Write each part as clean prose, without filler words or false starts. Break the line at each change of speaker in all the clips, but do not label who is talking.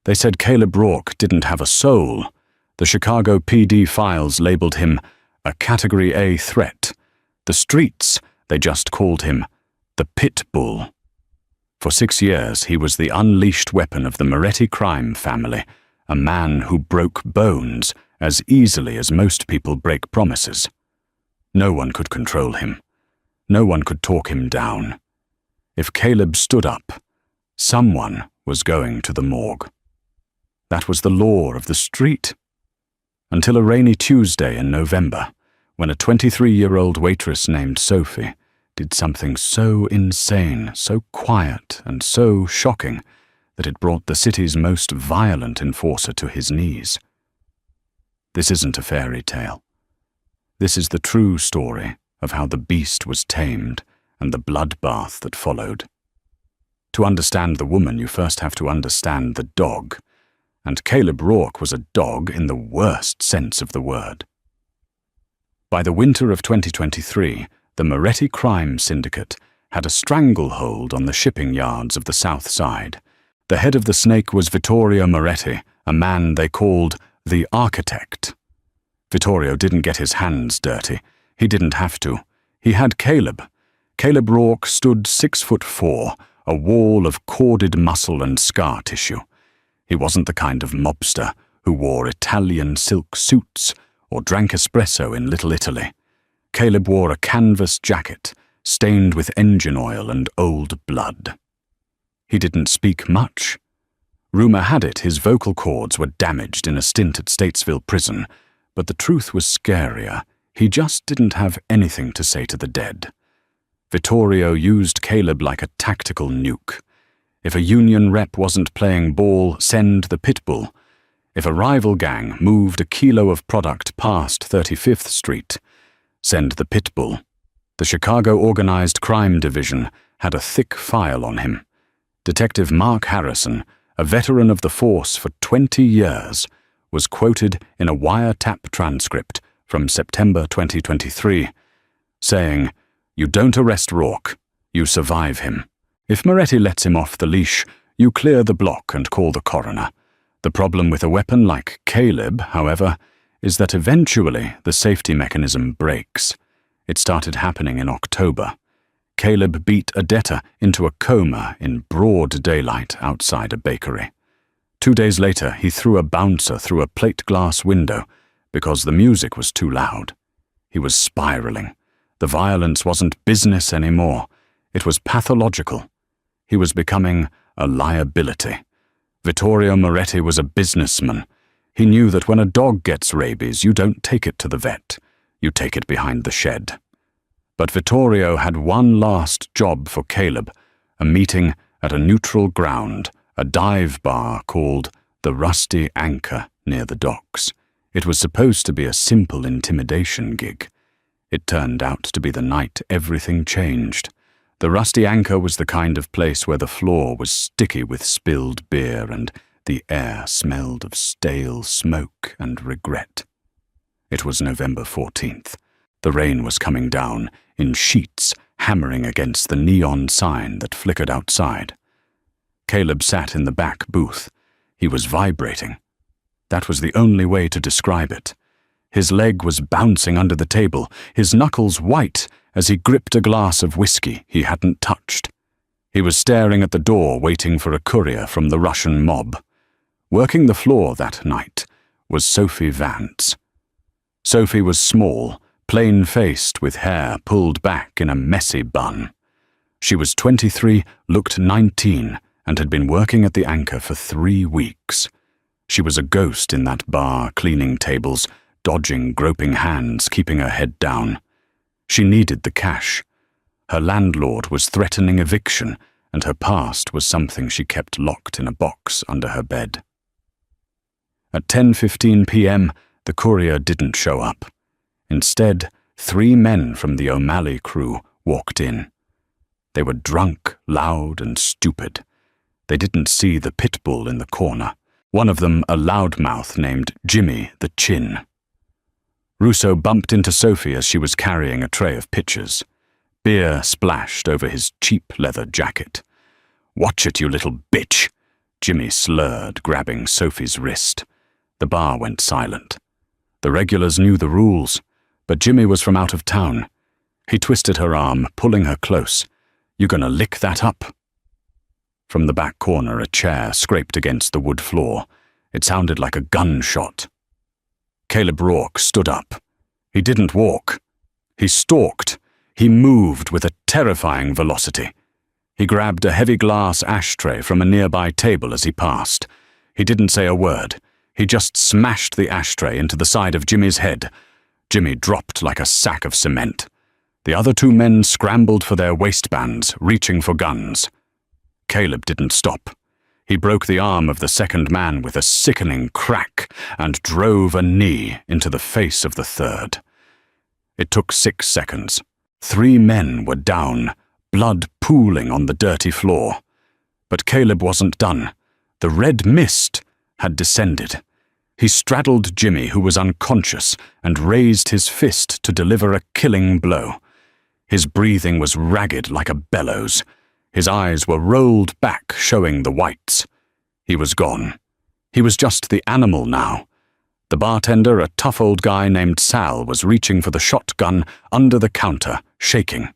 They said Caleb Rourke didn't have a soul. The Chicago PD files labeled him a Category A threat. The streets, they just called him the Pitbull. For 6 years, he was the unleashed weapon of the Moretti crime family, a man who broke bones as easily as most people break promises. No one could control him. No one could talk him down. If Caleb stood up, someone was going to the morgue. That was the law of the street. Until a rainy Tuesday in November, when a 23-year-old waitress named Sophie did something so insane, so quiet, and so shocking that it brought the city's most violent enforcer to his knees. This isn't a fairy tale. This is the true story of how the beast was tamed and the bloodbath that followed. To understand the woman, you first have to understand the dog, and Caleb Rourke was a dog in the worst sense of the word. By the winter of 2023, the Moretti crime syndicate had a stranglehold on the shipping yards of the South Side. The head of the snake was Vittorio Moretti, a man they called the Architect. Vittorio didn't get his hands dirty. He didn't have to. He had Caleb. Caleb Rourke stood 6'4", a wall of corded muscle and scar tissue. He wasn't the kind of mobster who wore Italian silk suits or drank espresso in Little Italy. Caleb wore a canvas jacket stained with engine oil and old blood. He didn't speak much. Rumor had it his vocal cords were damaged in a stint at Statesville Prison, but the truth was scarier. He just didn't have anything to say to the dead. Vittorio used Caleb like a tactical nuke. If a union rep wasn't playing ball, send the Pitbull. If a rival gang moved a kilo of product past 35th Street, send the Pitbull. The Chicago Organized Crime Division had a thick file on him. Detective Mark Harrison, a veteran of the force for 20 years, was quoted in a wiretap transcript from September 2023, saying, "You don't arrest Rourke, you survive him. If Moretti lets him off the leash, you clear the block and call the coroner. The problem with a weapon like Caleb, however, is that eventually the safety mechanism breaks. It started happening in October. Caleb beat a debtor into a coma in broad daylight outside a bakery. 2 days later, he threw a bouncer through a plate glass window because the music was too loud. He was spiraling. The violence wasn't business anymore. It was pathological. He was becoming a liability. Vittorio Moretti was a businessman. He knew that when a dog gets rabies, you don't take it to the vet. You take it behind the shed. But Vittorio had one last job for Caleb, a meeting at a neutral ground, a dive bar called the Rusty Anchor near the docks. It was supposed to be a simple intimidation gig. It turned out to be the night everything changed. The Rusty Anchor was the kind of place where the floor was sticky with spilled beer and the air smelled of stale smoke and regret. It was November 14th. The rain was coming down in sheets, hammering against the neon sign that flickered outside. Caleb sat in the back booth. He was vibrating. That was the only way to describe it. His leg was bouncing under the table, his knuckles white as he gripped a glass of whiskey he hadn't touched. He was staring at the door, waiting for a courier from the Russian mob. Working the floor that night was Sophie Vance. Sophie was small, plain-faced, with hair pulled back in a messy bun. She was 23, looked 19, and had been working at the Anchor for 3 weeks. She was a ghost in that bar, cleaning tables, dodging groping hands, keeping her head down. She needed the cash. Her landlord was threatening eviction, and her past was something she kept locked in a box under her bed. At 10:15 p.m., the courier didn't show up. Instead, 3 men from the O'Malley crew walked in. They were drunk, loud, and stupid. They didn't see the Pitbull in the corner. One of them a loudmouth named Jimmy the Chin. Russo bumped into Sophie as she was carrying a tray of pitchers. Beer splashed over his cheap leather jacket. "Watch it, you little bitch," Jimmy slurred, grabbing Sophie's wrist. The bar went silent. The regulars knew the rules, but Jimmy was from out of town. He twisted her arm, pulling her close. "You gonna lick that up?" From the back corner, a chair scraped against the wood floor. It sounded like a gunshot. Caleb Rourke stood up. He didn't walk. He stalked. He moved with a terrifying velocity. He grabbed a heavy glass ashtray from a nearby table as he passed. He didn't say a word. He just smashed the ashtray into the side of Jimmy's head. Jimmy dropped like a sack of cement. The other two men scrambled for their waistbands, reaching for guns. Caleb didn't stop. He broke the arm of the second man with a sickening crack and drove a knee into the face of the third. It took 6 seconds. 3 men were down, blood pooling on the dirty floor. But Caleb wasn't done. The red mist had descended. He straddled Jimmy, who was unconscious, and raised his fist to deliver a killing blow. His breathing was ragged like a bellows. His eyes were rolled back, showing the whites. He was gone. He was just the animal now. The bartender, a tough old guy named Sal, was reaching for the shotgun under the counter, shaking.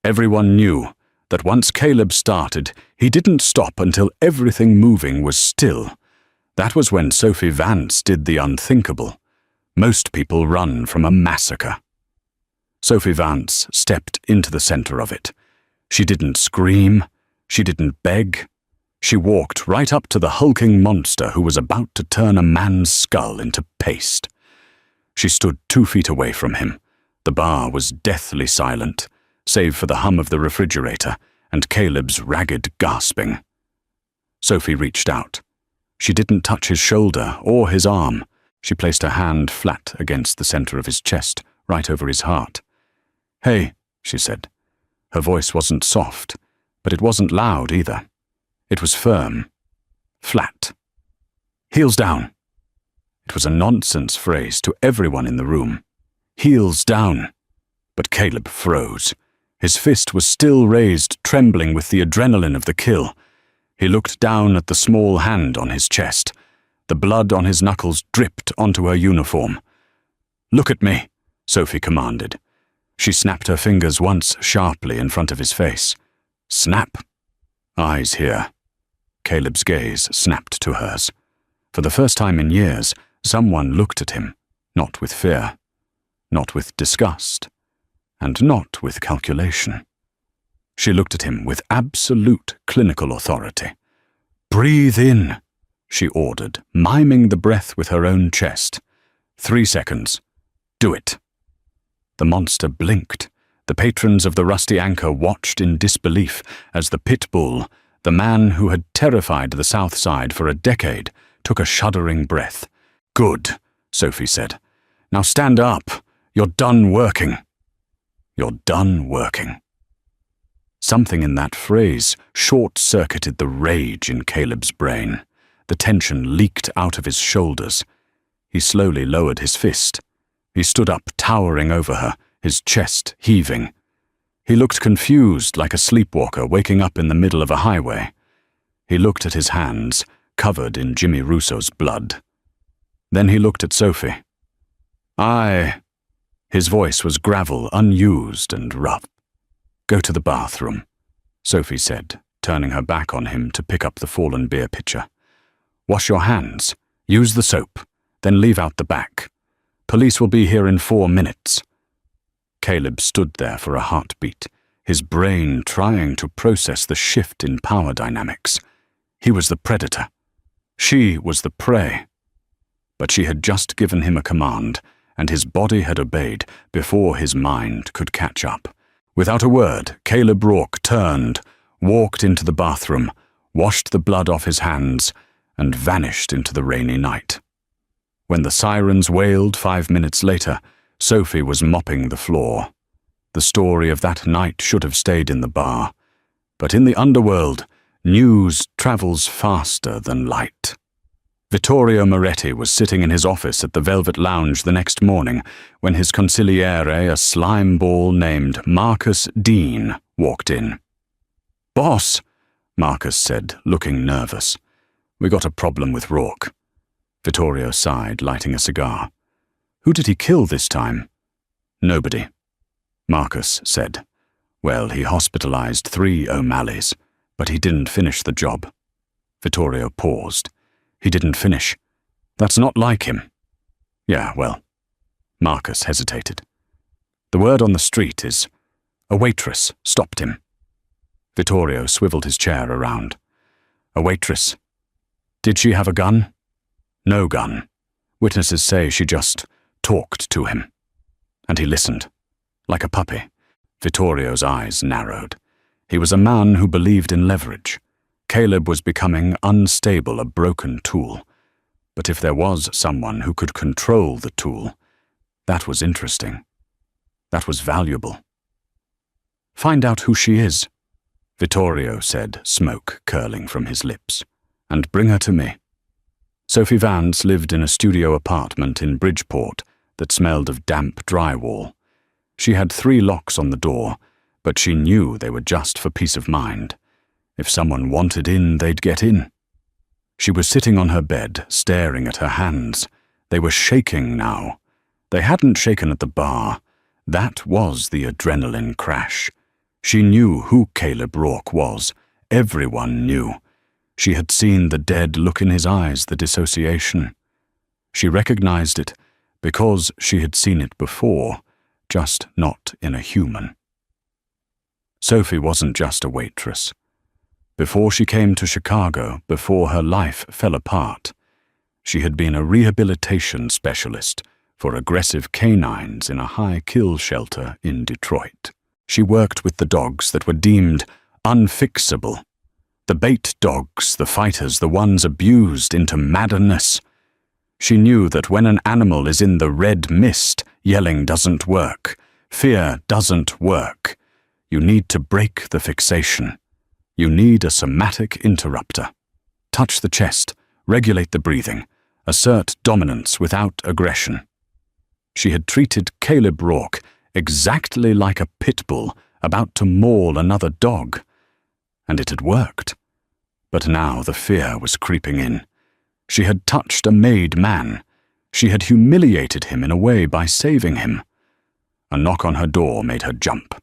Everyone knew that once Caleb started, he didn't stop until everything moving was still. That was when Sophie Vance did the unthinkable. Most people run from a massacre. Sophie Vance stepped into the center of it. She didn't scream. She didn't beg. She walked right up to the hulking monster who was about to turn a man's skull into paste. She stood 2 feet away from him. The bar was deathly silent, save for the hum of the refrigerator and Caleb's ragged gasping. Sophie reached out. She didn't touch his shoulder or his arm. She placed her hand flat against the center of his chest, right over his heart. "Hey," she said. Her voice wasn't soft, but it wasn't loud either. It was firm, flat. "Heels down." It was a nonsense phrase to everyone in the room. Heels down. But Caleb froze. His fist was still raised, trembling with the adrenaline of the kill. He looked down at the small hand on his chest. The blood on his knuckles dripped onto her uniform. "Look at me," Sophie commanded. She snapped her fingers once sharply in front of his face. Snap. Eyes here. Caleb's gaze snapped to hers. For the first time in years, someone looked at him, not with fear, not with disgust, and not with calculation. She looked at him with absolute clinical authority. "Breathe in," she ordered, miming the breath with her own chest. 3 seconds. "Do it." The monster blinked. The patrons of the Rusty Anchor watched in disbelief as the Pitbull, the man who had terrified the South Side for a decade, took a shuddering breath. "Good," Sophie said. "Now stand up. You're done working." You're done working. Something in that phrase short-circuited the rage in Caleb's brain. The tension leaked out of his shoulders. He slowly lowered his fist. He stood up, towering over her, his chest heaving. He looked confused, like a sleepwalker waking up in the middle of a highway. He looked at his hands, covered in Jimmy Russo's blood. Then he looked at Sophie. His voice was gravel, unused and rough. "Go to the bathroom," Sophie said, turning her back on him to pick up the fallen beer pitcher. "Wash your hands. Use the soap. Then leave out the back. Police will be here in 4 minutes." Caleb stood there for a heartbeat, his brain trying to process the shift in power dynamics. He was the predator. She was the prey. But she had just given him a command, and his body had obeyed before his mind could catch up. Without a word, Caleb Rourke turned, walked into the bathroom, washed the blood off his hands, and vanished into the rainy night. When the sirens wailed 5 minutes later, Sophie was mopping the floor. The story of that night should have stayed in the bar. But in the underworld, news travels faster than light. Vittorio Moretti was sitting in his office at the Velvet Lounge the next morning when his consigliere, a slime ball named Marcus Dean, walked in. "Boss," Marcus said, looking nervous. We got a problem with Rourke. Vittorio sighed, lighting a cigar. Who did he kill this time? Nobody. Marcus said. Well, he hospitalized 3 O'Malleys, but he didn't finish the job. Vittorio paused. He didn't finish. That's not like him. Yeah, well. Marcus hesitated. The word on the street is, a waitress stopped him. Vittorio swiveled his chair around. A waitress. Did she have a gun? No gun. Witnesses say she just talked to him. And he listened. Like a puppy. Vittorio's eyes narrowed. He was a man who believed in leverage. Caleb was becoming unstable, a broken tool. But if there was someone who could control the tool, that was interesting. That was valuable. Find out who she is, Vittorio said, smoke curling from his lips, and bring her to me. Sophie Vance lived in a studio apartment in Bridgeport that smelled of damp drywall. She had 3 locks on the door, but she knew they were just for peace of mind. If someone wanted in, they'd get in. She was sitting on her bed, staring at her hands. They were shaking now. They hadn't shaken at the bar. That was the adrenaline crash. She knew who Caleb Rourke was. Everyone knew. She had seen the dead look in his eyes, the dissociation. She recognized it because she had seen it before, just not in a human. Sophie wasn't just a waitress. Before she came to Chicago, before her life fell apart, she had been a rehabilitation specialist for aggressive canines in a high-kill shelter in Detroit. She worked with the dogs that were deemed unfixable. The bait dogs, the fighters, the ones abused into madness. She knew that when an animal is in the red mist, yelling doesn't work. Fear doesn't work. You need to break the fixation. You need a somatic interrupter. Touch the chest, regulate the breathing, assert dominance without aggression. She had treated Caleb Rourke exactly like a pitbull about to maul another dog. And it had worked. But now the fear was creeping in. She had touched a made man. She had humiliated him in a way by saving him. A knock on her door made her jump.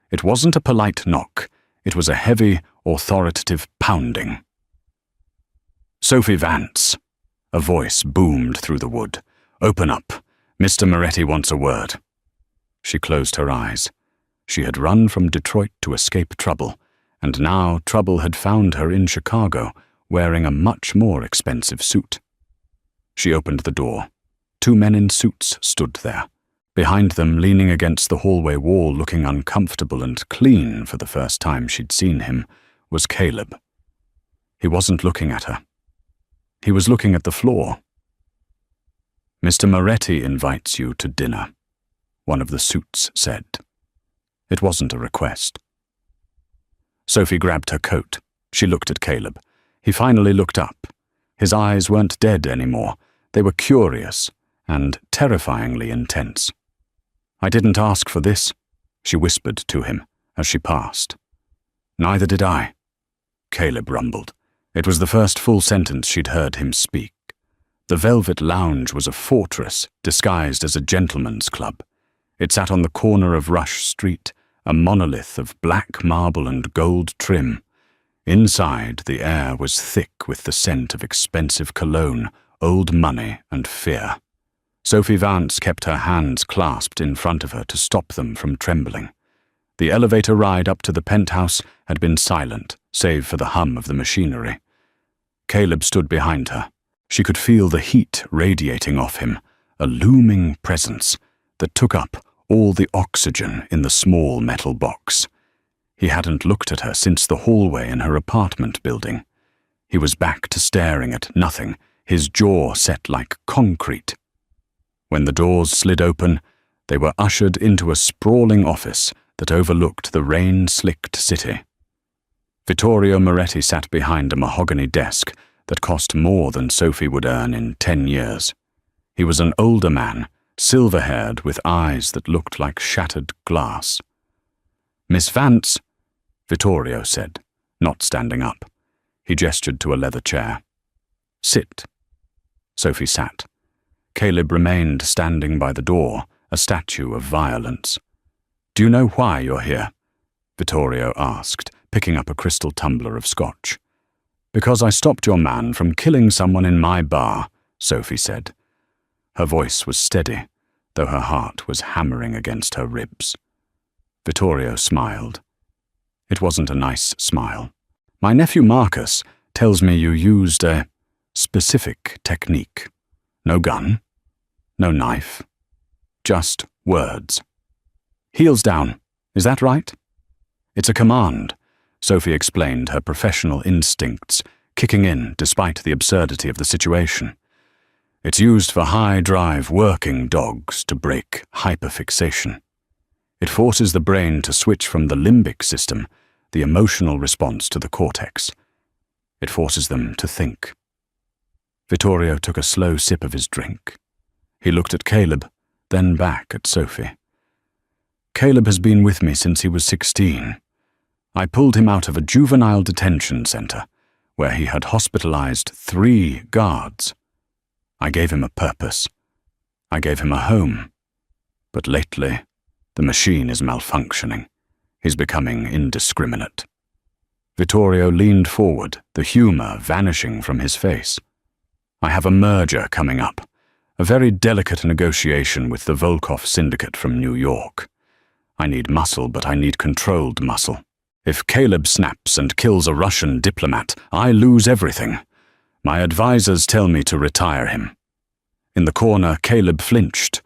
It wasn't a polite knock. It was a heavy, authoritative pounding. Sophie Vance. A voice boomed through the wood. Open up. Mr. Moretti wants a word. She closed her eyes. She had run from Detroit to escape trouble, and now trouble had found her in Chicago, wearing a much more expensive suit. She opened the door. 2 men in suits stood there. Behind them, leaning against the hallway wall, looking uncomfortable and clean for the first time she'd seen him, was Caleb. He wasn't looking at her. He was looking at the floor. Mr. Moretti invites you to dinner, one of the suits said. It wasn't a request. Sophie grabbed her coat. She looked at Caleb. He finally looked up. His eyes weren't dead anymore. They were curious and terrifyingly intense. I didn't ask for this, she whispered to him as she passed. Neither did I, Caleb rumbled. It was the first full sentence she'd heard him speak. The Velvet Lounge was a fortress disguised as a gentleman's club. It sat on the corner of Rush Street, a monolith of black marble and gold trim. Inside, the air was thick with the scent of expensive cologne, old money, and fear. Sophie Vance kept her hands clasped in front of her to stop them from trembling. The elevator ride up to the penthouse had been silent, save for the hum of the machinery. Caleb stood behind her. She could feel the heat radiating off him, a looming presence that took up all the oxygen in the small metal box. He hadn't looked at her since the hallway in her apartment building. He was back to staring at nothing, his jaw set like concrete. When the doors slid open, they were ushered into a sprawling office that overlooked the rain-slicked city. Vittorio Moretti sat behind a mahogany desk that cost more than Sophie would earn in 10 years. He was an older man, silver-haired with eyes that looked like shattered glass. Miss Vance, Vittorio said, not standing up. He gestured to a leather chair. Sit. Sophie sat. Caleb remained standing by the door, a statue of violence. Do you know why you're here? Vittorio asked, picking up a crystal tumbler of scotch. Because I stopped your man from killing someone in my bar, Sophie said. Her voice was steady, though her heart was hammering against her ribs. Vittorio smiled. It wasn't a nice smile. My nephew Marcus tells me you used a specific technique. No gun, no knife, just words. Heels down, is that right? It's a command, Sophie explained, her professional instincts kicking in despite the absurdity of the situation. It's used for high-drive working dogs to break hyperfixation. It forces the brain to switch from the limbic system, the emotional response, to the cortex. It forces them to think. Vittorio took a slow sip of his drink. He looked at Caleb, then back at Sophie. Caleb has been with me since he was 16. I pulled him out of a juvenile detention center, where he had hospitalized 3 guards. I gave him a purpose. I gave him a home. But lately, the machine is malfunctioning. He's becoming indiscriminate. Vittorio leaned forward, the humor vanishing from his face. I have a merger coming up, a very delicate negotiation with the Volkov syndicate from New York. I need muscle, but I need controlled muscle. If Caleb snaps and kills a Russian diplomat, I lose everything. My advisors tell me to retire him. In the corner, Caleb flinched.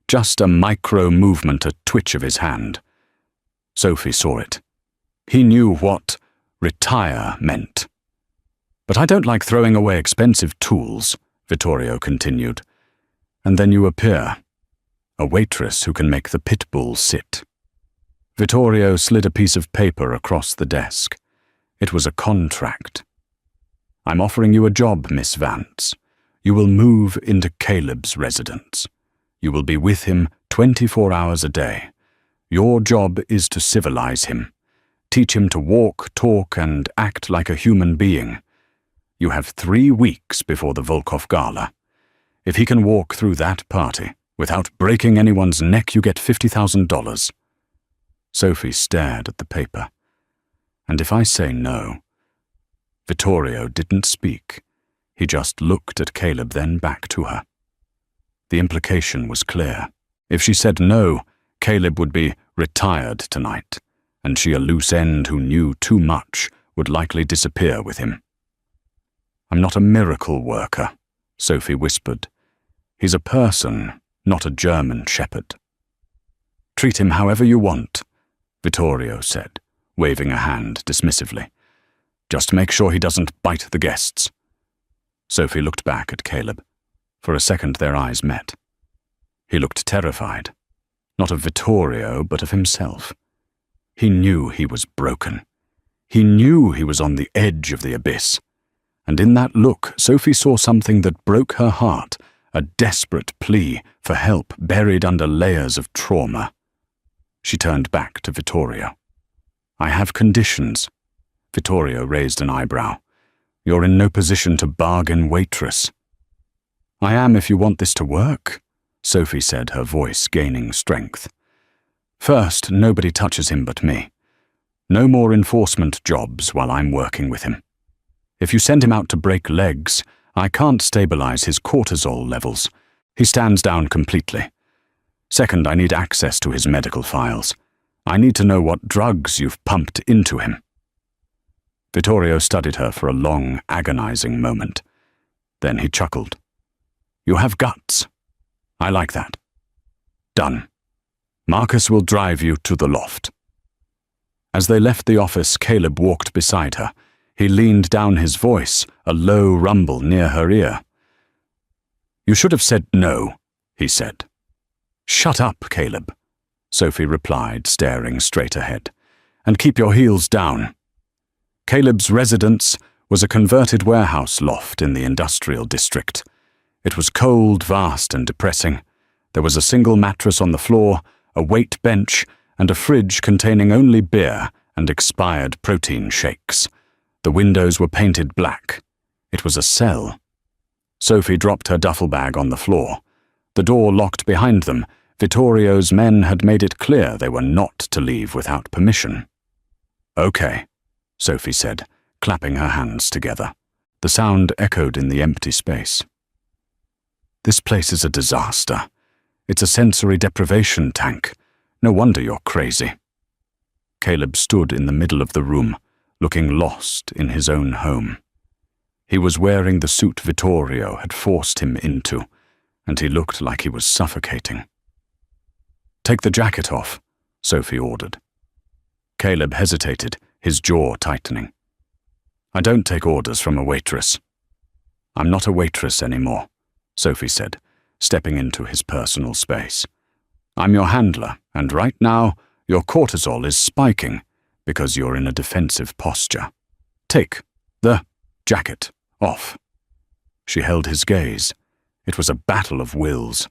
Just a micro-movement, a twitch of his hand. Sophie saw it. He knew what retire meant. But I don't like throwing away expensive tools, Vittorio continued. And then you appear, a waitress who can make the Pitbull sit. Vittorio slid a piece of paper across the desk. It was a contract. I'm offering you a job, Miss Vance. You will move into Caleb's residence. You will be with him 24 hours a day. Your job is to civilize him. Teach him to walk, talk, and act like a human being. You have 3 weeks before the Volkov Gala. If he can walk through that party without breaking anyone's neck, you get $50,000. Sophie stared at the paper. And if I say no? Vittorio didn't speak. He just looked at Caleb, then back to her. The implication was clear. If she said no, Caleb would be retired tonight, and she, a loose end who knew too much, would likely disappear with him. I'm not a miracle worker, Sophie whispered. He's a person, not a German shepherd. Treat him however you want, Vittorio said, waving a hand dismissively. Just make sure he doesn't bite the guests. Sophie looked back at Caleb. For a second their eyes met. He looked terrified, not of Vittorio, but of himself. He knew he was broken. He knew he was on the edge of the abyss. And in that look, Sophie saw something that broke her heart, a desperate plea for help buried under layers of trauma. She turned back to Vittorio. I have conditions. Vittorio raised an eyebrow. You're in no position to bargain, Waitress. I am if you want this to work, Sophie said, her voice gaining strength. First, nobody touches him but me. No more enforcement jobs while I'm working with him. If you send him out to break legs, I can't stabilize his cortisol levels. He stands down completely. Second, I need access to his medical files. I need to know what drugs you've pumped into him. Vittorio studied her for a long, agonizing moment. Then he chuckled. You have guts. I like that. Done. Marcus will drive you to the loft. As they left the office, Caleb walked beside her. He leaned down, his voice, a low rumble near her ear. You should have said no, he said. Shut up, Caleb, Sophie replied, staring straight ahead. And keep your heels down. Caleb's residence was a converted warehouse loft in the industrial district. It was cold, vast, and depressing. There was a single mattress on the floor, a weight bench, and a fridge containing only beer and expired protein shakes. The windows were painted black. It was a cell, Sophie dropped her duffel bag on the floor. The door locked behind them. Vittorio's men had made it clear they were not to leave without permission. "Okay," Sophie said, clapping her hands together. The sound echoed in the empty space. "This place is a disaster. It's a sensory deprivation tank. No wonder you're crazy." Caleb stood in the middle of the room, looking lost in his own home. He was wearing the suit Vittorio had forced him into, and he looked like he was suffocating. "Take the jacket off," Sophie ordered. Caleb hesitated, his jaw tightening. "I don't take orders from a waitress." "I'm not a waitress anymore," Sophie said, stepping into his personal space. "I'm your handler, and right now, your cortisol is spiking because you're in a defensive posture. Take the jacket off." She held his gaze. It was a battle of wills.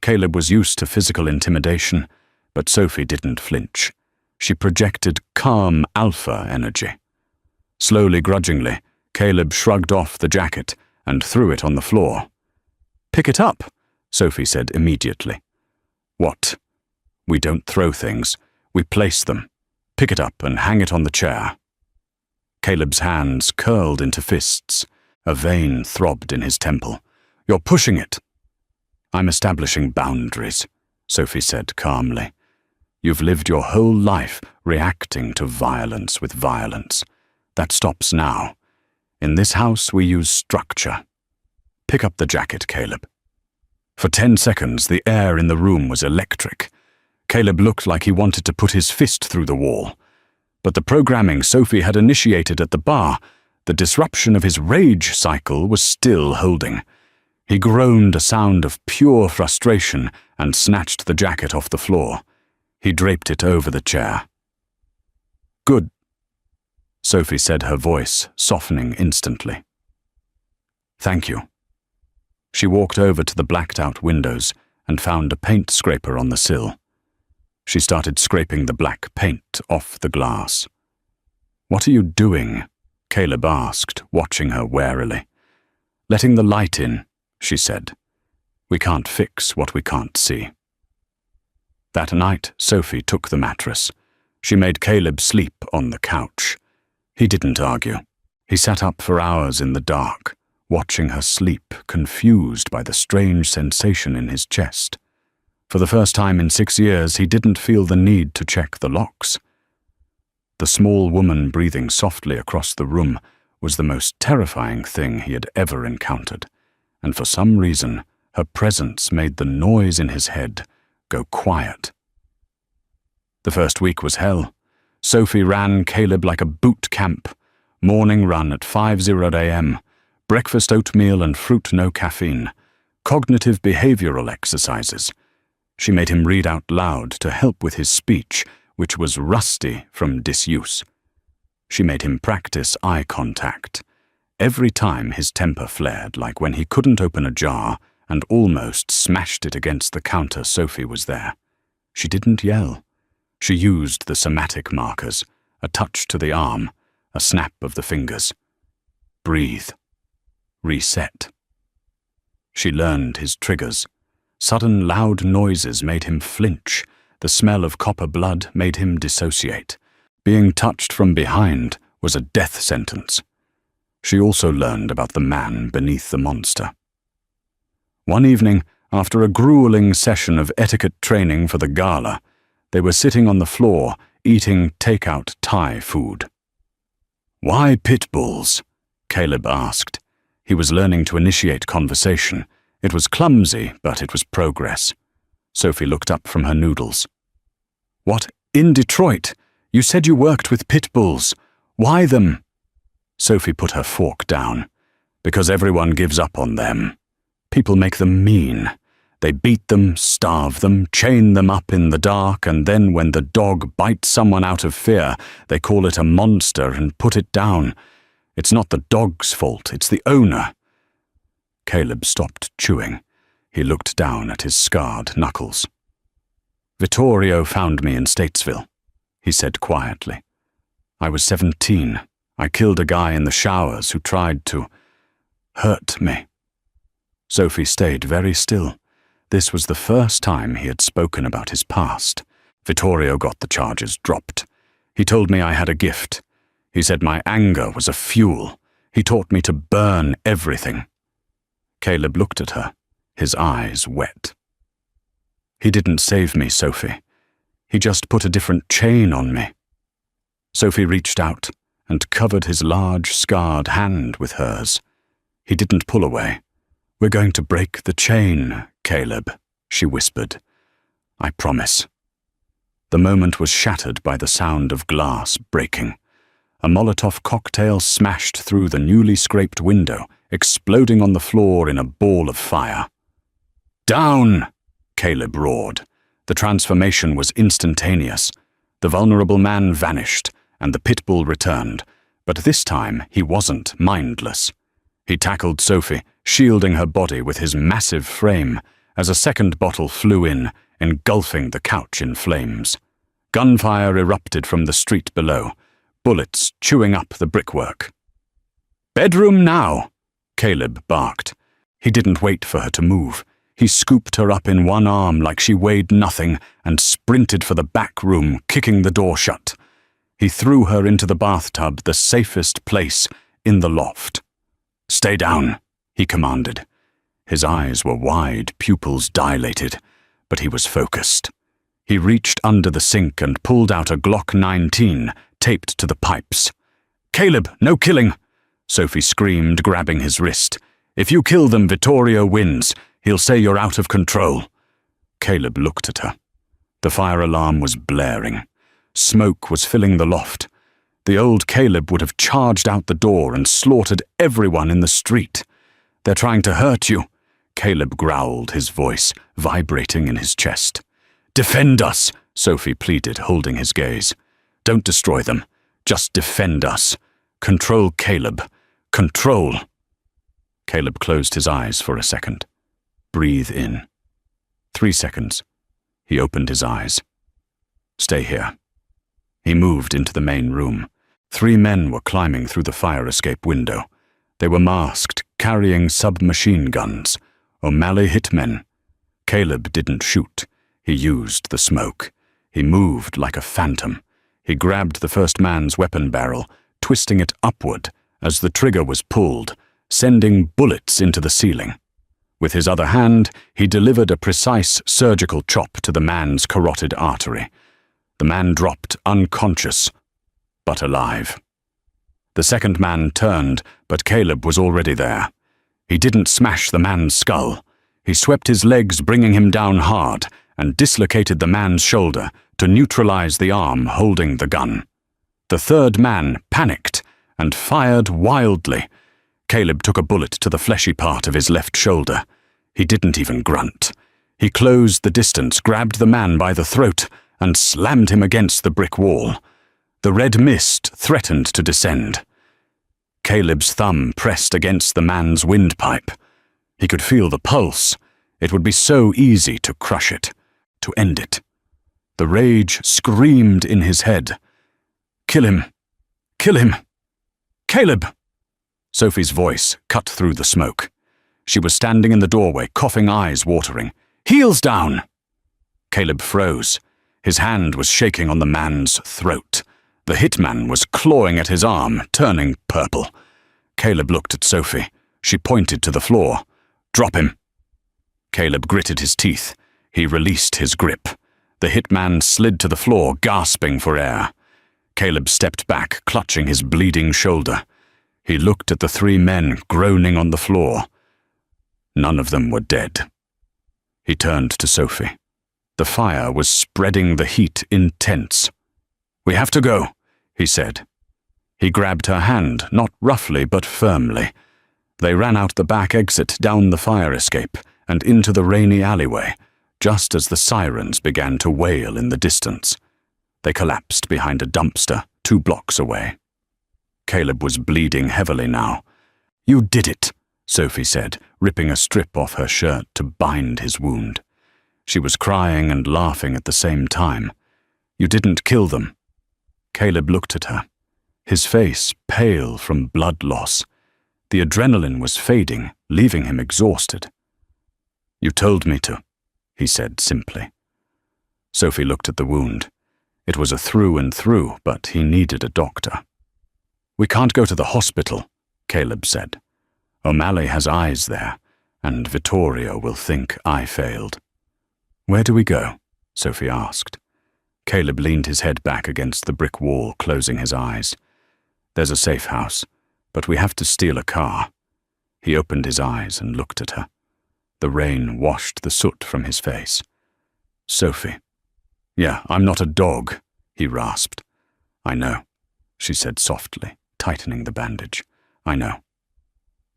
Caleb was used to physical intimidation, but Sophie didn't flinch. She projected calm alpha energy. Slowly, grudgingly, Caleb shrugged off the jacket and threw it on the floor. "Pick it up," Sophie said immediately. "What? We don't throw things. We place them. Pick it up and hang it on the chair." Caleb's hands curled into fists. A vein throbbed in his temple. "You're pushing it." "I'm establishing boundaries," Sophie said calmly. "You've lived your whole life reacting to violence with violence. That stops now. In this house, we use structure. Pick up the jacket, Caleb." For 10 seconds, the air in the room was electric. Caleb looked like he wanted to put his fist through the wall. But the programming Sophie had initiated at the bar, the disruption of his rage cycle, was still holding. He groaned a sound of pure frustration and snatched the jacket off the floor. He draped it over the chair. "Good," Sophie said, her voice softening instantly. "Thank you." She walked over to the blacked-out windows and found a paint scraper on the sill. She started scraping the black paint off the glass. "What are you doing?" Caleb asked, watching her warily. "Letting the light in," she said. "We can't fix what we can't see." That night, Sophie took the mattress. She made Caleb sleep on the couch. He didn't argue. He sat up for hours in the dark, watching her sleep, confused by the strange sensation in his chest. For the first time in 6 years, he didn't feel the need to check the locks. The small woman breathing softly across the room was the most terrifying thing he had ever encountered, and for some reason, her presence made the noise in his head go quiet. The first week was hell. Sophie ran Caleb like a boot camp. Morning run at 5:00 a.m., breakfast oatmeal and fruit, no caffeine, cognitive behavioral exercises. She made him read out loud to help with his speech, which was rusty from disuse. She made him practice eye contact. Every time his temper flared, like when he couldn't open a jar and almost smashed it against the counter, Sophie was there. She didn't yell. She used the somatic markers, a touch to the arm, a snap of the fingers. Breathe. Reset. She learned his triggers. Sudden loud noises made him flinch. The smell of copper blood made him dissociate. Being touched from behind was a death sentence. She also learned about the man beneath the monster. One evening, after a grueling session of etiquette training for the gala, they were sitting on the floor eating take-out Thai food. "Why Pitbulls?" Caleb asked. He was learning to initiate conversation. It was clumsy, but it was progress. Sophie looked up from her noodles. "What? In Detroit? You said you worked with Pitbulls. Why them?" Sophie put her fork down. "Because everyone gives up on them. People make them mean. They beat them, starve them, chain them up in the dark, and then when the dog bites someone out of fear, they call it a monster and put it down. It's not the dog's fault, it's the owner." Caleb stopped chewing. He looked down at his scarred knuckles. "Vittorio found me in Statesville," he said quietly. "I was 17. I killed a guy in the showers who tried to hurt me." Sophie stayed very still. This was the first time he had spoken about his past. Vittorio got the charges dropped. He told me I had a gift. He said my anger was a fuel. He taught me to burn everything. Caleb looked at her, his eyes wet. He didn't save me, Sophie. He just put a different chain on me. Sophie reached out and covered his large, scarred hand with hers. He didn't pull away. We're going to break the chain, Caleb, she whispered. I promise. The moment was shattered by the sound of glass breaking. A Molotov cocktail smashed through the newly scraped window, exploding on the floor in a ball of fire. Down! Caleb roared. The transformation was instantaneous. The vulnerable man vanished, and the Pitbull returned, but this time he wasn't mindless. He tackled Sophie, shielding her body with his massive frame, as a second bottle flew in, engulfing the couch in flames. Gunfire erupted from the street below, bullets chewing up the brickwork. "Bedroom now!" Caleb barked. He didn't wait for her to move. He scooped her up in one arm like she weighed nothing and sprinted for the back room, kicking the door shut. He threw her into the bathtub, the safest place in the loft. "Stay down," he commanded. His eyes were wide, pupils dilated, but he was focused. He reached under the sink and pulled out a Glock 19 taped to the pipes. "Caleb, no killing!" Sophie screamed, grabbing his wrist. "If you kill them, Vittorio wins. He'll say you're out of control." Caleb looked at her. The fire alarm was blaring. Smoke was filling the loft. The old Caleb would have charged out the door and slaughtered everyone in the street. "They're trying to hurt you," Caleb growled, his voice vibrating in his chest. "Defend us," Sophie pleaded, holding his gaze. "Don't destroy them. Just defend us. Control Caleb. Control." Caleb closed his eyes for a second. Breathe in. 3 seconds. He opened his eyes. "Stay here." He moved into the main room. 3 men were climbing through the fire escape window. They were masked, carrying submachine guns. O'Malley hitmen. Caleb didn't shoot. He used the smoke. He moved like a phantom. He grabbed the first man's weapon barrel, twisting it upward as the trigger was pulled, sending bullets into the ceiling. With his other hand, he delivered a precise surgical chop to the man's carotid artery. The man dropped unconscious, but alive. The second man turned, but Caleb was already there. He didn't smash the man's skull. He swept his legs, bringing him down hard, and dislocated the man's shoulder to neutralize the arm holding the gun. The third man panicked and fired wildly. Caleb took a bullet to the fleshy part of his left shoulder. He didn't even grunt. He closed the distance, grabbed the man by the throat, and slammed him against the brick wall. The red mist threatened to descend. Caleb's thumb pressed against the man's windpipe. He could feel the pulse. It would be so easy to crush it, to end it. The rage screamed in his head. "Kill him! Kill him! Caleb!" Sophie's voice cut through the smoke. She was standing in the doorway, coughing, eyes watering. "Heels down!" Caleb froze. His hand was shaking on the man's throat. The hitman was clawing at his arm, turning purple. Caleb looked at Sophie. She pointed to the floor. "Drop him." Caleb gritted his teeth. He released his grip. The hitman slid to the floor, gasping for air. Caleb stepped back, clutching his bleeding shoulder. He looked at the 3 men groaning on the floor. None of them were dead. He turned to Sophie. The fire was spreading, the heat intense. "We have to go," he said. He grabbed her hand, not roughly but firmly. They ran out the back exit, down the fire escape, and into the rainy alleyway, just as the sirens began to wail in the distance. They collapsed behind a dumpster 2 blocks away. Caleb was bleeding heavily now. "You did it," Sophie said, ripping a strip off her shirt to bind his wound. She was crying and laughing at the same time. "You didn't kill them." Caleb looked at her, his face pale from blood loss. The adrenaline was fading, leaving him exhausted. You told me to, he said simply. Sophie looked at the wound. It was a through and through, but he needed a doctor. We can't go to the hospital, Caleb said. O'Malley has eyes there, and Vittorio will think I failed. Where do we go? Sophie asked. Caleb leaned his head back against the brick wall, closing his eyes. There's a safe house, but we have to steal a car. He opened his eyes and looked at her. The rain washed the soot from his face. Sophie. Yeah, I'm not a dog, he rasped. I know, she said softly, tightening the bandage. I know.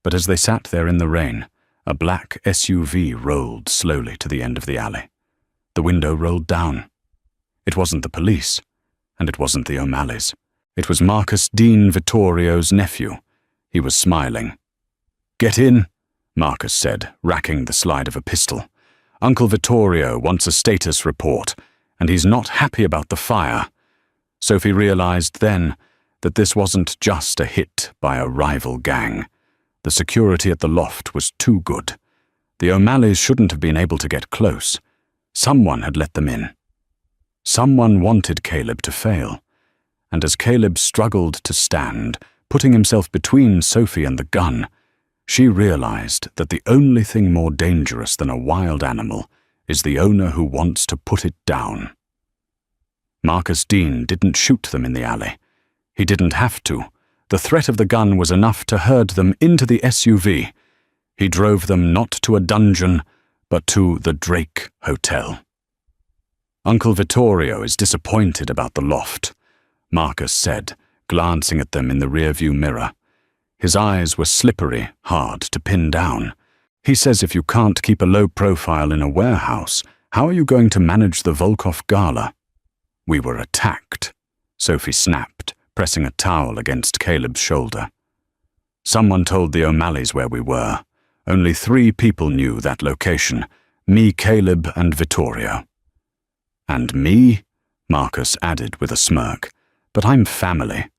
But as they sat there in the rain, a black SUV rolled slowly to the end of the alley. The window rolled down. It wasn't the police, and it wasn't the O'Malleys. It was Marcus Dean Vittorio's nephew. He was smiling. Get in, Marcus said, racking the slide of a pistol. Uncle Vittorio wants a status report, and he's not happy about the fire. Sophie realized then that this wasn't just a hit by a rival gang. The security at the loft was too good. The O'Malleys shouldn't have been able to get close. Someone had let them in. Someone wanted Caleb to fail. And as Caleb struggled to stand, putting himself between Sophie and the gun, she realized that the only thing more dangerous than a wild animal is the owner who wants to put it down. Marcus Dean didn't shoot them in the alley. He didn't have to. The threat of the gun was enough to herd them into the SUV. He drove them not to a dungeon, but to the Drake Hotel. Uncle Vittorio is disappointed about the loft, Marcus said, glancing at them in the rearview mirror. His eyes were slippery, hard to pin down. He says if you can't keep a low profile in a warehouse, how are you going to manage the Volkov Gala? We were attacked, Sophie snapped, pressing a towel against Caleb's shoulder. Someone told the O'Malleys where we were. Only 3 people knew that location, me, Caleb, and Vittorio. And me? Marcus added with a smirk. But I'm family,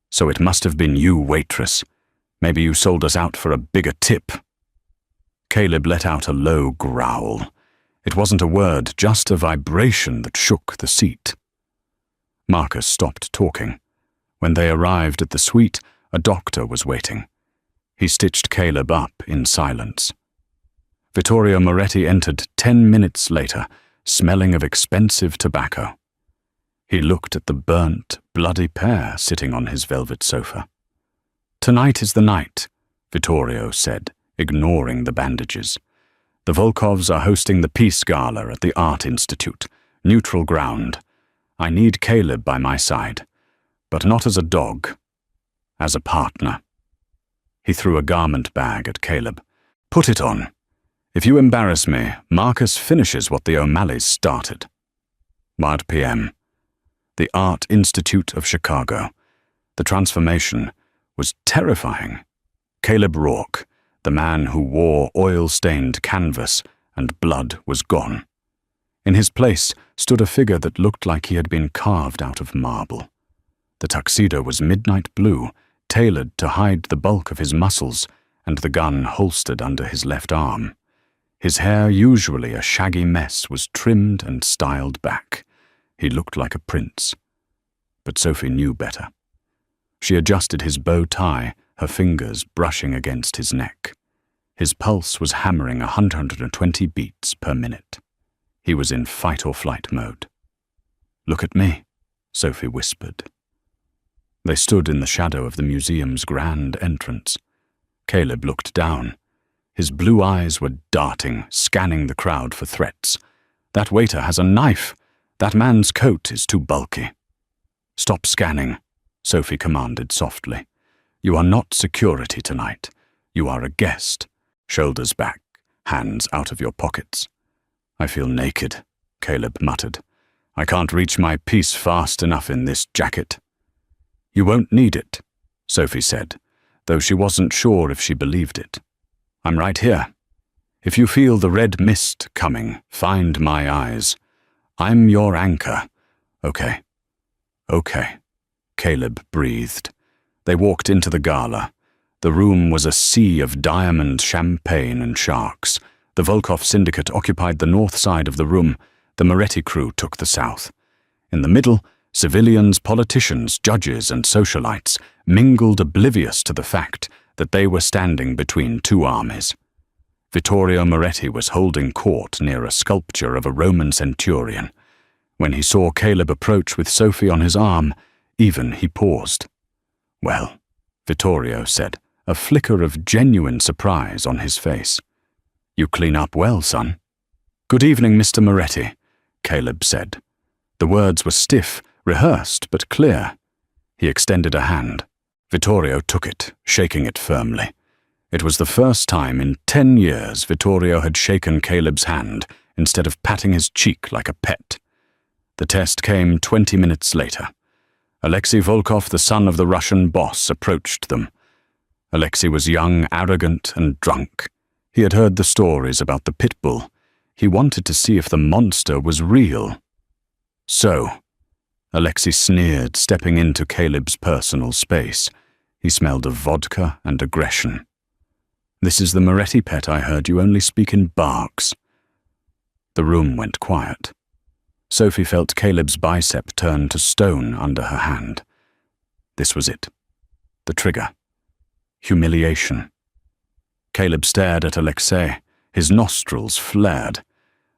so it must have been you, Waitress. Maybe you sold us out for a bigger tip. Caleb let out a low growl. It wasn't a word, just a vibration that shook the seat. Marcus stopped talking. When they arrived at the suite, a doctor was waiting. He stitched Caleb up in silence. Vittorio Moretti entered 10 minutes later, smelling of expensive tobacco. He looked at the burnt, bloody pair sitting on his velvet sofa. Tonight is the night, Vittorio said, ignoring the bandages. The Volkovs are hosting the Peace Gala at the Art Institute, neutral ground. I need Caleb by my side, but not as a dog, as a partner. He threw a garment bag at Caleb. Put it on. If you embarrass me, Marcus finishes what the O'Malleys started. 1 p.m. The Art Institute of Chicago. The transformation was terrifying. Caleb Rourke, the man who wore oil-stained canvas and blood, was gone. In his place stood a figure that looked like he had been carved out of marble. The tuxedo was midnight blue, tailored to hide the bulk of his muscles, and the gun holstered under his left arm. His hair, usually a shaggy mess, was trimmed and styled back. He looked like a prince. But Sophie knew better. She adjusted his bow tie, her fingers brushing against his neck. His pulse was hammering 120 beats per minute. He was in fight-or-flight mode. "Look at me," Sophie whispered. They stood in the shadow of the museum's grand entrance. Caleb looked down. His blue eyes were darting, scanning the crowd for threats. "That waiter has a knife. That man's coat is too bulky." "Stop scanning," Sophie commanded softly. "You are not security tonight. You are a guest. Shoulders back, hands out of your pockets." "I feel naked," Caleb muttered. "I can't reach my piece fast enough in this jacket." "You won't need it," Sophie said, though she wasn't sure if she believed it. "I'm right here. If you feel the red mist coming, find my eyes. I'm your anchor." "Okay. Okay," Caleb breathed. They walked into the gala. The room was a sea of diamond champagne and sharks. The Volkov syndicate occupied the north side of the room. The Moretti crew took the south. In the middle, civilians, politicians, judges, and socialites mingled, oblivious to the fact that they were standing between two armies. Vittorio Moretti was holding court near a sculpture of a Roman centurion. When he saw Caleb approach with Sophie on his arm, even he paused. "Well," Vittorio said, a flicker of genuine surprise on his face. "You clean up well, son." "Good evening, Mr. Moretti," Caleb said. The words were stiff, rehearsed, but clear. He extended a hand. Vittorio took it, shaking it firmly. It was the first time in 10 years Vittorio had shaken Caleb's hand instead of patting his cheek like a pet. The test came 20 minutes later. Alexei Volkov, the son of the Russian boss, approached them. Alexei was young, arrogant, and drunk. He had heard the stories about the Pitbull. He wanted to see if the monster was real. "So," Alexei sneered, stepping into Caleb's personal space. He smelled of vodka and aggression. "This is the Moretti pet I heard you only speak in barks." The room went quiet. Sophie felt Caleb's bicep turn to stone under her hand. This was it. The trigger. Humiliation. Caleb stared at Alexei. His nostrils flared.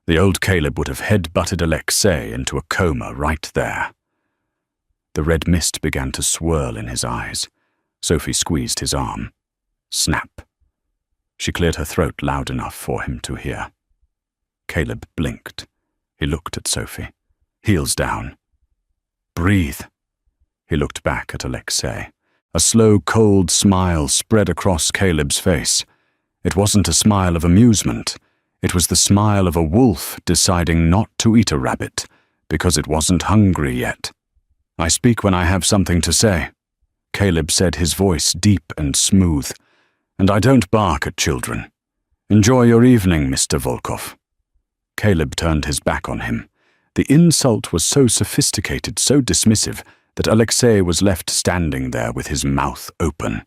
The old Caleb would have head-butted Alexei into a coma right there. The red mist began to swirl in his eyes. Sophie squeezed his arm. Snap. She cleared her throat loud enough for him to hear. Caleb blinked. He looked at Sophie. Heels down. "Breathe." He looked back at Alexei. A slow, cold smile spread across Caleb's face. It wasn't a smile of amusement. It was the smile of a wolf deciding not to eat a rabbit because it wasn't hungry yet. "I speak when I have something to say," Caleb said, his voice deep and smooth. "And I don't bark at children. Enjoy your evening, Mr. Volkov." Caleb turned his back on him. The insult was so sophisticated, so dismissive, that Alexei was left standing there with his mouth open.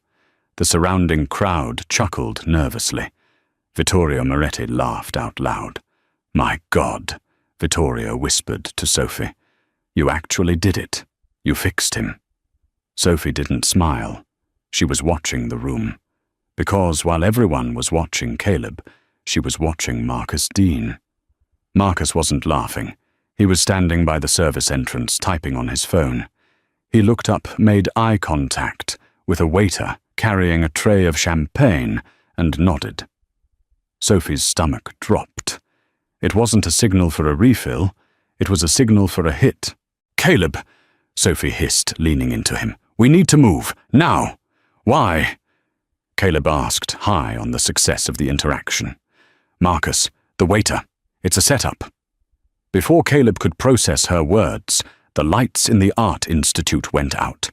The surrounding crowd chuckled nervously. Vittorio Moretti laughed out loud. "My God," Vittorio whispered to Sophie. "You actually did it. You fixed him." Sophie didn't smile. She was watching the room. Because while everyone was watching Caleb, she was watching Marcus Dean. Marcus wasn't laughing. He was standing by the service entrance, typing on his phone. He looked up, made eye contact with a waiter carrying a tray of champagne, and nodded. Sophie's stomach dropped. It wasn't a signal for a refill. It was a signal for a hit. "Caleb," Sophie hissed, leaning into him. "We need to move. Now." "Why?" Caleb asked, high on the success of the interaction. "Marcus, the waiter. It's a setup." Before Caleb could process her words, the lights in the Art Institute went out.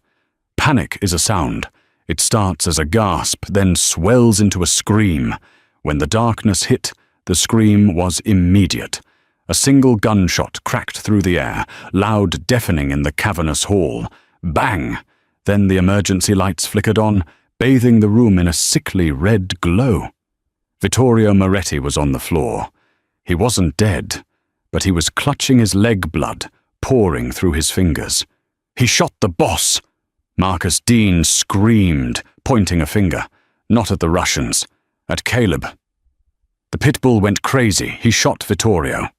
Panic is a sound. It starts as a gasp, then swells into a scream. When the darkness hit, the scream was immediate. A single gunshot cracked through the air, loud, deafening in the cavernous hall. Bang! Then the emergency lights flickered on, bathing the room in a sickly red glow. Vittorio Moretti was on the floor. He wasn't dead, but he was clutching his leg blood, pouring through his fingers. "He shot the boss!" Marcus Dean screamed, pointing a finger, not at the Russians, at Caleb. "The Pitbull went crazy. He shot Vittorio."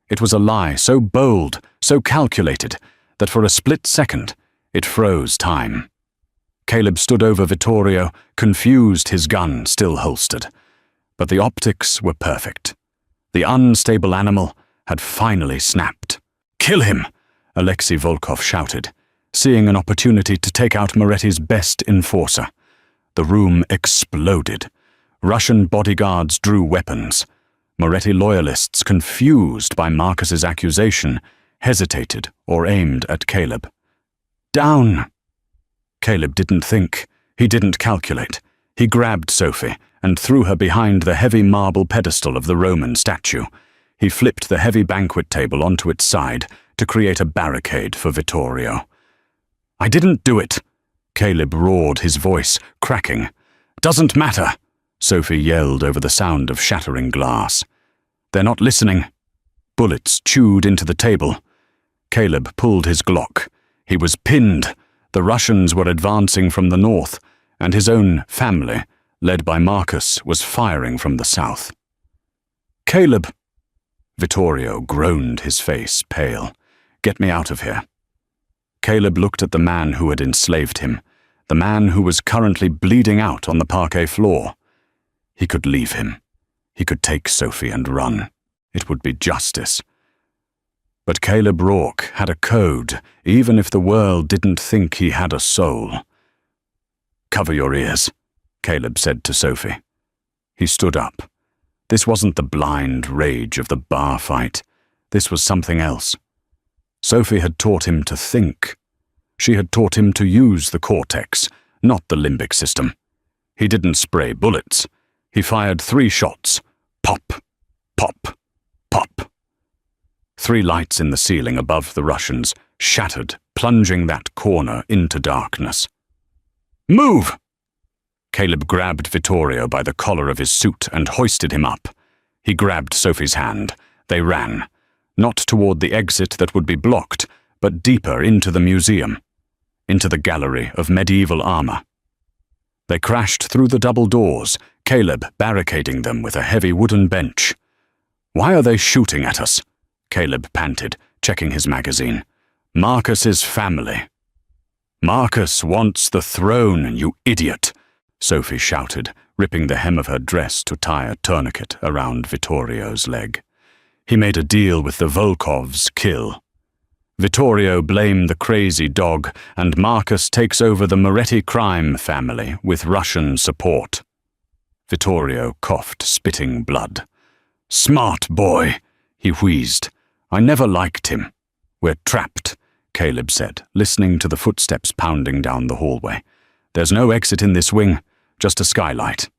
It was a lie so bold, so calculated, that for a split second, it froze time. Caleb stood over Vittorio, confused, his gun still holstered. But the optics were perfect. The unstable animal had finally snapped. "Kill him!" Alexei Volkov shouted, seeing an opportunity to take out Moretti's best enforcer. The room exploded. Russian bodyguards drew weapons. Moretti loyalists, confused by Marcus's accusation, hesitated or aimed at Caleb. "Down!" Caleb didn't think. He didn't calculate. He grabbed Sophie and threw her behind the heavy marble pedestal of the Roman statue. He flipped the heavy banquet table onto its side to create a barricade for Vittorio. "I didn't do it!" Caleb roared, his voice cracking. "Doesn't matter!" Sophie yelled over the sound of shattering glass. "They're not listening." Bullets chewed into the table. Caleb pulled his Glock. He was pinned. The Russians were advancing from the north, and his own family, led by Marcus, was firing from the south. "Caleb!" Vittorio groaned, his face pale. "Get me out of here." Caleb looked at the man who had enslaved him, the man who was currently bleeding out on the parquet floor. He could leave him. He could take Sophie and run. It would be justice. But Caleb Rourke had a code, even if the world didn't think he had a soul. "Cover your ears," Caleb said to Sophie. He stood up. This wasn't the blind rage of the bar fight. This was something else. Sophie had taught him to think. She had taught him to use the cortex, not the limbic system. He didn't spray bullets. He fired 3 shots. Pop, pop, pop. 3 lights in the ceiling above the Russians shattered, plunging that corner into darkness. "Move!" Caleb grabbed Vittorio by the collar of his suit and hoisted him up. He grabbed Sophie's hand. They ran, not toward the exit that would be blocked, but deeper into the museum, into the gallery of medieval armor. They crashed through the double doors, Caleb barricading them with a heavy wooden bench. "Why are they shooting at us?" Caleb panted, checking his magazine. "Marcus's family." "Marcus wants the throne, you idiot," Sophie shouted, ripping the hem of her dress to tie a tourniquet around Vittorio's leg. "He made a deal with the Volkovs' kill. Vittorio blamed the crazy dog, and Marcus takes over the Moretti crime family with Russian support." Vittorio coughed, spitting blood. "Smart boy," he wheezed. "I never liked him." "We're trapped," Caleb said, listening to the footsteps pounding down the hallway. "There's no exit in this wing, just a skylight."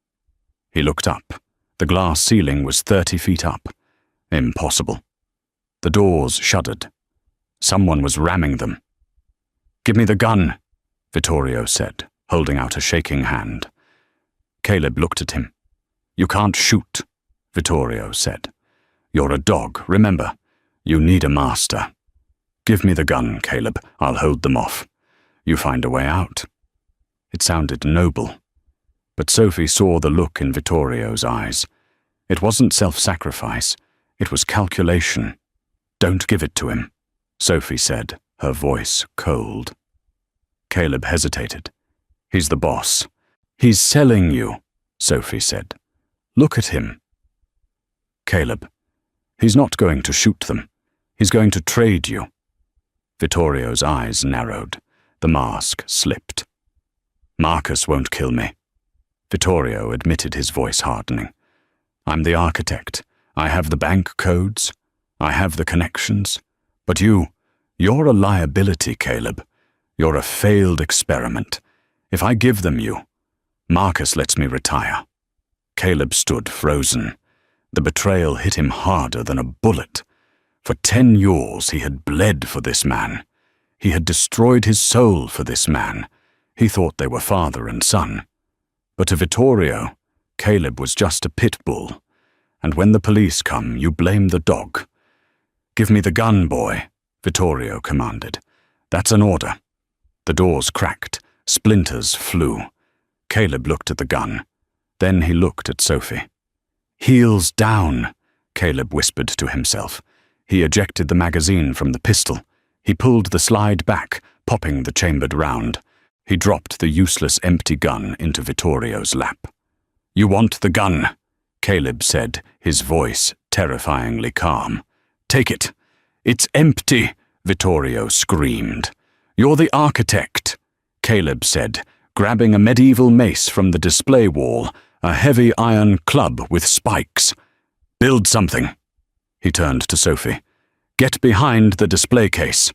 He looked up. The glass ceiling was 30 feet up. Impossible. The doors shuddered. Someone was ramming them. "Give me the gun," Vittorio said, holding out a shaking hand. Caleb looked at him. "You can't shoot," Vittorio said. "You're a dog, remember. You need a master. Give me the gun, Caleb. I'll hold them off. You find a way out." It sounded noble. But Sophie saw the look in Vittorio's eyes. It wasn't self-sacrifice. It was calculation. "Don't give it to him," Sophie said, her voice cold. Caleb hesitated. "He's the boss." "He's selling you," Sophie said. "Look at him." "Caleb, he's not going to shoot them. He's going to trade you." Vittorio's eyes narrowed. The mask slipped. "Marcus won't kill me." Vittorio admitted, his voice hardening. "I'm the architect. I have the bank codes. I have the connections. But you're a liability, Caleb. You're a failed experiment. If I give them you, Marcus lets me retire." Caleb stood frozen. The betrayal hit him harder than a bullet. For 10 years he had bled for this man. He had destroyed his soul for this man. He thought they were father and son. But to Vittorio, Caleb was just a pit bull. And when the police come, you blame the dog. "Give me the gun, boy," Vittorio commanded. "That's an order." The doors cracked. Splinters flew. Caleb looked at the gun. Then he looked at Sophie. "Heels down," Caleb whispered to himself. He ejected the magazine from the pistol. He pulled the slide back, popping the chambered round. He dropped the useless empty gun into Vittorio's lap. "You want the gun," Caleb said, his voice terrifyingly calm. "Take it." "It's empty," Vittorio screamed. "You're the architect," Caleb said, grabbing a medieval mace from the display wall, a heavy iron club with spikes. "Build something." He turned to Sophie. "Get behind the display case."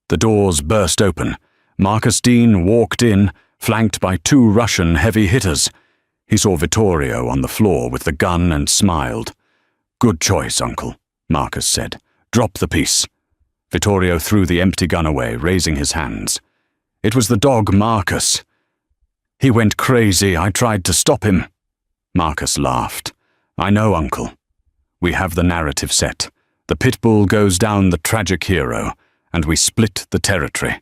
The doors burst open. Marcus Dean walked in, flanked by 2 Russian heavy hitters. He saw Vittorio on the floor with the gun and smiled. "Good choice, Uncle," Marcus said. "Drop the piece." Vittorio threw the empty gun away, raising his hands. "It was the dog Marcus. He went crazy. I tried to stop him." Marcus laughed. I know, Uncle. We have the narrative set. The Pitbull goes down the tragic hero, and we split the territory.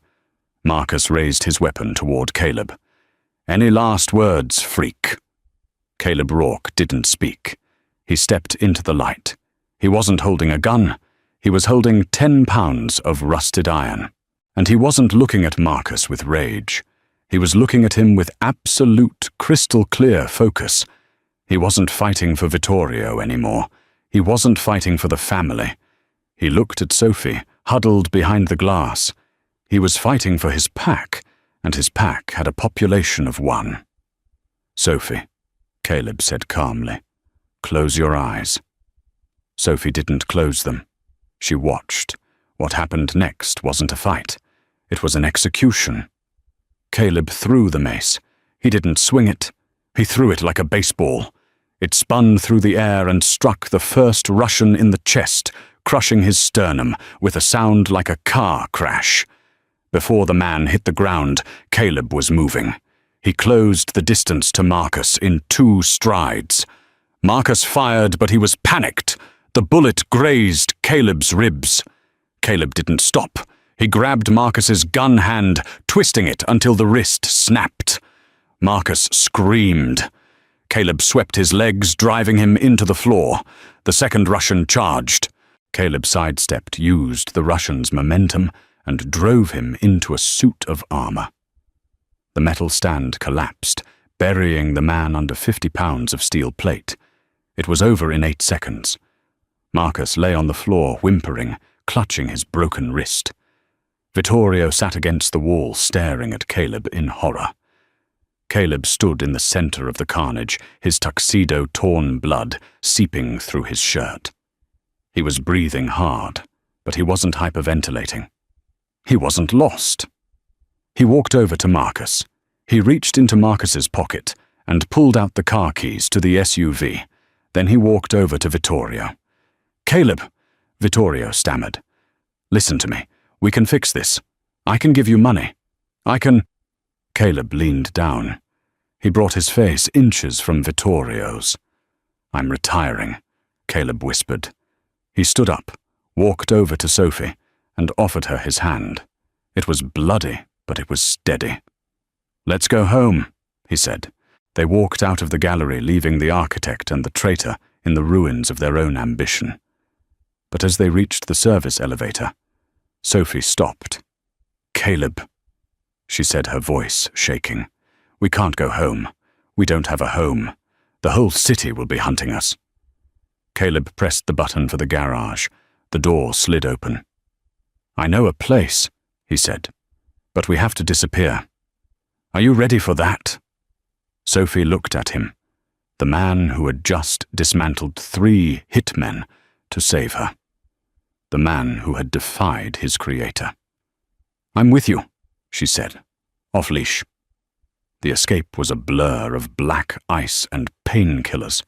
Marcus raised his weapon toward Caleb. Any last words, freak? Caleb Rourke didn't speak. He stepped into the light. He wasn't holding a gun. He was holding 10 pounds of rusted iron. And he wasn't looking at Marcus with rage. He was looking at him with absolute, crystal-clear focus. He wasn't fighting for Vittorio anymore. He wasn't fighting for the family. He looked at Sophie, huddled behind the glass. He was fighting for his pack, and his pack had a population of 1. Sophie, Caleb said calmly, close your eyes. Sophie didn't close them. She watched. What happened next wasn't a fight. It was an execution. Caleb threw the mace. He didn't swing it. He threw it like a baseball. It spun through the air and struck the first Russian in the chest, crushing his sternum with a sound like a car crash. Before the man hit the ground, Caleb was moving. He closed the distance to Marcus in 2 strides. Marcus fired, but he was panicked. The bullet grazed Caleb's ribs. Caleb didn't stop. He grabbed Marcus's gun hand, twisting it until the wrist snapped. Marcus screamed. Caleb swept his legs, driving him into the floor. The second Russian charged. Caleb sidestepped, used the Russian's momentum, and drove him into a suit of armor. The metal stand collapsed, burying the man under 50 pounds of steel plate. It was over in 8 seconds. Marcus lay on the floor, whimpering, clutching his broken wrist. Vittorio sat against the wall, staring at Caleb in horror. Caleb stood in the center of the carnage, his tuxedo torn blood seeping through his shirt. He was breathing hard, but he wasn't hyperventilating. He wasn't lost. He walked over to Marcus. He reached into Marcus's pocket and pulled out the car keys to the SUV. Then he walked over to Vittorio. Caleb, Vittorio stammered. Listen to me. We can fix this. I can give you money. I can... Caleb leaned down. He brought his face inches from Vittorio's. I'm retiring, Caleb whispered. He stood up, walked over to Sophie, and offered her his hand. It was bloody, but it was steady. Let's go home, he said. They walked out of the gallery, leaving the architect and the traitor in the ruins of their own ambition. But as they reached the service elevator, Sophie stopped. Caleb, she said, her voice shaking. We can't go home. We don't have a home. The whole city will be hunting us. Caleb pressed the button for the garage. The door slid open. I know a place, he said, but we have to disappear. Are you ready for that? Sophie looked at him, the man who had just dismantled 3 hitmen to save her. The man who had defied his creator. I'm with you, she said, off-leash. The escape was a blur of black ice and painkillers.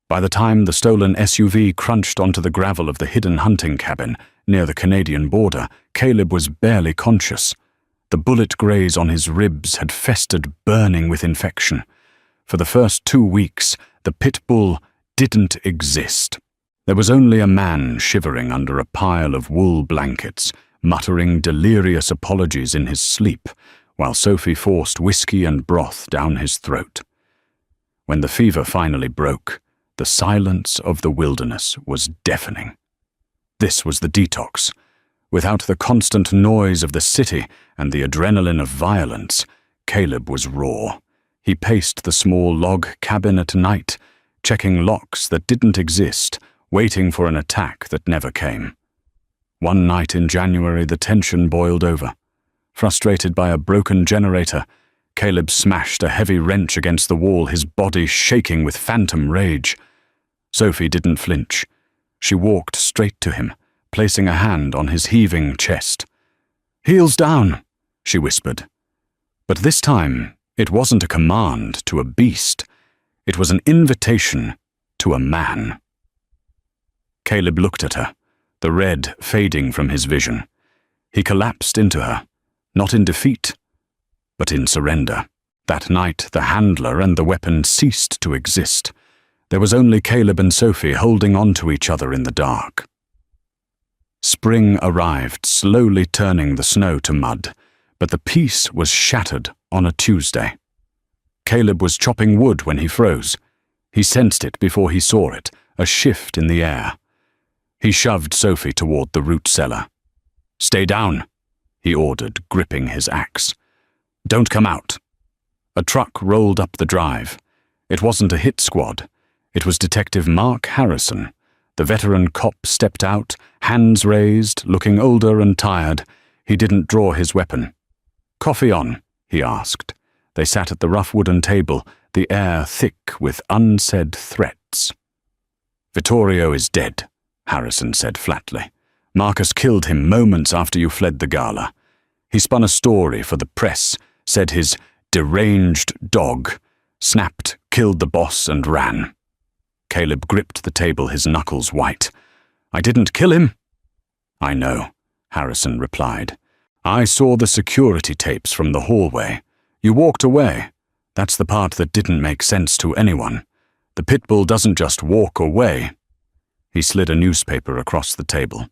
By the time the stolen SUV crunched onto the gravel of the hidden hunting cabin near the Canadian border, Caleb was barely conscious. The bullet graze on his ribs had festered, burning with infection. For the first 2 weeks, the Pitbull didn't exist. There was only a man shivering under a pile of wool blankets, muttering delirious apologies in his sleep, while Sophie forced whiskey and broth down his throat. When the fever finally broke, the silence of the wilderness was deafening. This was the detox. Without the constant noise of the city and the adrenaline of violence, Caleb was raw. He paced the small log cabin at night, checking locks that didn't exist, waiting for an attack that never came. One night in January, the tension boiled over. Frustrated by a broken generator, Caleb smashed a heavy wrench against the wall, his body shaking with phantom rage. Sophie didn't flinch. She walked straight to him, placing a hand on his heaving chest. Heels down, she whispered. But this time, it wasn't a command to a beast. It was an invitation to a man. Caleb looked at her, the red fading from his vision. He collapsed into her, not in defeat, but in surrender. That night, the handler and the weapon ceased to exist. There was only Caleb and Sophie holding on to each other in the dark. Spring arrived, slowly turning the snow to mud, but the peace was shattered on a Tuesday. Caleb was chopping wood when he froze. He sensed it before he saw it, a shift in the air. He shoved Sophie toward the root cellar. "Stay down," he ordered, gripping his axe. "Don't come out." A truck rolled up the drive. It wasn't a hit squad. It was Detective Mark Harrison. The veteran cop stepped out, hands raised, looking older and tired. He didn't draw his weapon. "Coffee on?" he asked. They sat at the rough wooden table, the air thick with unsaid threats. "Vittorio is dead," Harrison said flatly. "Marcus killed him moments after you fled the gala. He spun a story for the press, said his deranged dog snapped, killed the boss, and ran." Caleb gripped the table, his knuckles white. "I didn't kill him." "I know," Harrison replied. "I saw the security tapes from the hallway. You walked away. That's the part that didn't make sense to anyone. The Pitbull doesn't just walk away." He slid a newspaper across the table.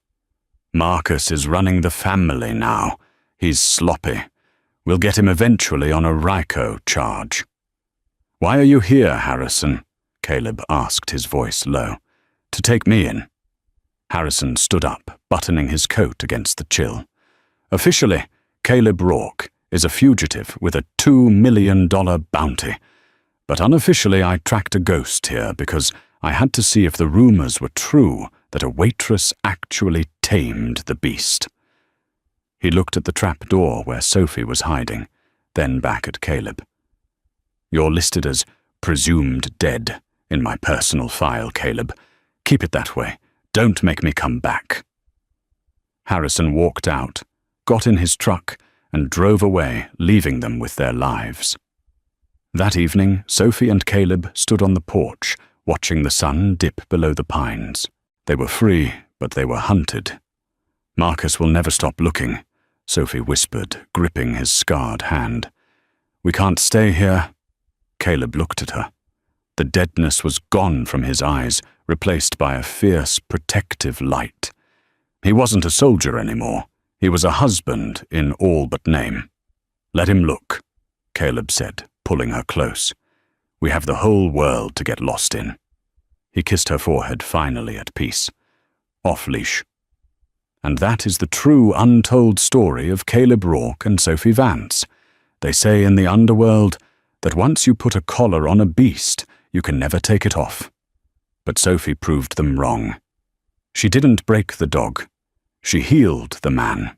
"Marcus is running the family now. He's sloppy. We'll get him eventually on a RICO charge." "Why are you here, Harrison?" Caleb asked, his voice low. "To take me in." Harrison stood up, buttoning his coat against the chill. "Officially, Caleb Rourke is a fugitive with a $2 million bounty. But unofficially, I tracked a ghost here because I had to see if the rumors were true that a waitress actually tamed the beast." He looked at the trap door where Sophie was hiding, then back at Caleb. "You're listed as presumed dead in my personal file, Caleb. Keep it that way. Don't make me come back." Harrison walked out, got in his truck, and drove away, leaving them with their lives. That evening, Sophie and Caleb stood on the porch, watching the sun dip below the pines. They were free, but they were hunted. "Marcus will never stop looking," Sophie whispered, gripping his scarred hand. "We can't stay here." Caleb looked at her. The deadness was gone from his eyes, replaced by a fierce, protective light. He wasn't a soldier anymore. He was a husband in all but name. "Let him look," Caleb said, pulling her close. "We have the whole world to get lost in." He kissed her forehead, finally at peace. "Off-leash." And that is the true untold story of Caleb Rourke and Sophie Vance. They say in the underworld that once you put a collar on a beast, you can never take it off. But Sophie proved them wrong. She didn't break the dog. She healed the man.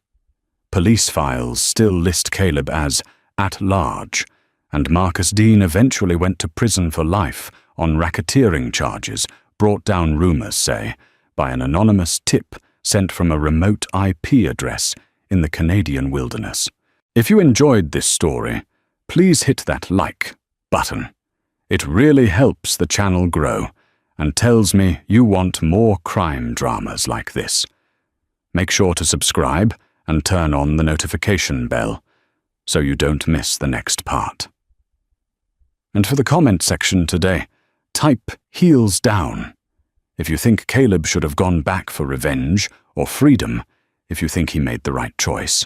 Police files still list Caleb as at large, and Marcus Dean eventually went to prison for life on racketeering charges, brought down, rumors say, by an anonymous tip sent from a remote IP address in the Canadian wilderness. If you enjoyed this story, please hit that like button. It really helps the channel grow and tells me you want more crime dramas like this. Make sure to subscribe and turn on the notification bell so you don't miss the next part. And for the comment section today, type heels down if you think Caleb should have gone back for revenge, or freedom if you think he made the right choice.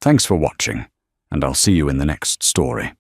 Thanks for watching, and I'll see you in the next story.